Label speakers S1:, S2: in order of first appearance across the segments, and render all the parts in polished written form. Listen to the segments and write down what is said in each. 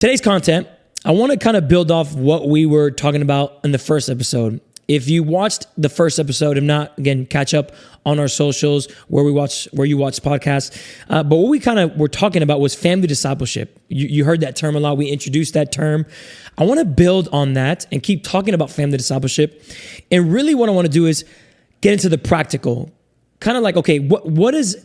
S1: Today's content, I want to kind of build off what we were talking about in the first episode. If you watched the first episode, if not, again, catch up on our socials where you watch podcasts. But what we kind of were talking about was family discipleship. You heard that term a lot. We introduced that term. I want to build on that and keep talking about family discipleship. And really what I want to do is get into the practical. Kind of like, okay, what does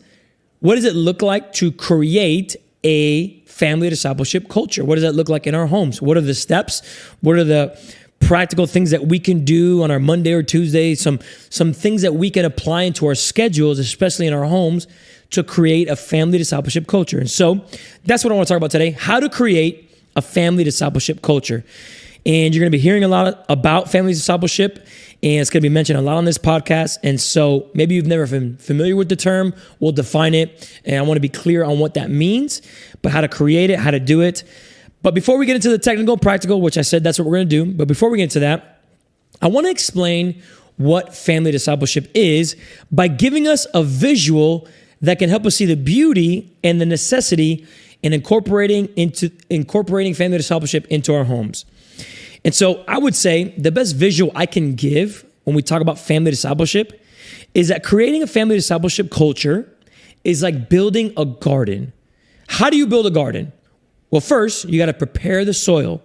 S1: it look like to create a family discipleship culture? What does that look like in our homes? What are the steps? What are the practical things that we can do on our Monday or Tuesday? Some things that we can apply into our schedules, especially in our homes, to create a family discipleship culture. And so that's what I want to talk about today, how to create a family discipleship culture. And you're going to be hearing a lot about family discipleship, and it's going to be mentioned a lot on this podcast. And so maybe you've never been familiar with the term. We'll define it, and I want to be clear on what that means, but how to create it, how to do it. But before we get into the technical, practical, which I said that's what we're going to do, but before we get into that, I want to explain what family discipleship is by giving us a visual that can help us see the beauty and the necessity in incorporating family discipleship into our homes. And so I would say the best visual I can give when we talk about family discipleship is that creating a family discipleship culture is like building a garden. How do you build a garden? Well, first, you got to prepare the soil.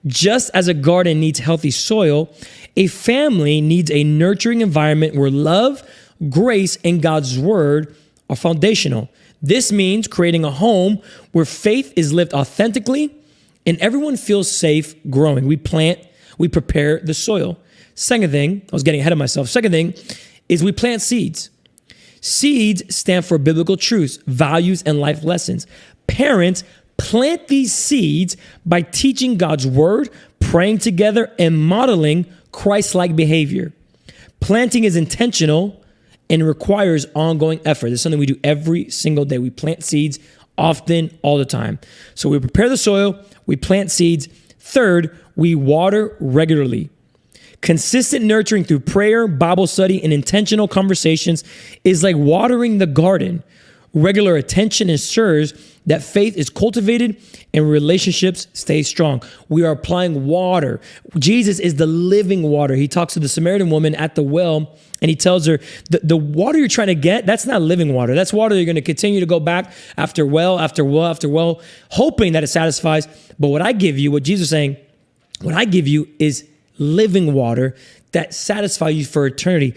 S1: Just as a garden needs healthy soil, a family needs a nurturing environment where love, grace, and God's word are foundational. This means creating a home where faith is lived authentically and everyone feels safe growing. We prepare the soil. Second thing, I was getting ahead of myself. Second thing is we plant seeds. Seeds stand for biblical truths, values, and life lessons. Parents plant these seeds by teaching God's word, praying together, and modeling Christ-like behavior. Planting is intentional and requires ongoing effort. It's something we do every single day. We plant seeds often, all the time. So we prepare the soil, we plant seeds. Third, we water regularly. Consistent nurturing through prayer, Bible study, and intentional conversations is like watering the garden. Regular attention ensures that faith is cultivated and relationships stay strong. We are applying water. Jesus is the living water. He talks to the Samaritan woman at the well, and he tells her, the water you're trying to get, that's not living water. That's water you're going to continue to go back after well, after well, after well, hoping that it satisfies. But what I give you, what Jesus is saying, what I give you is living water that satisfies you for eternity.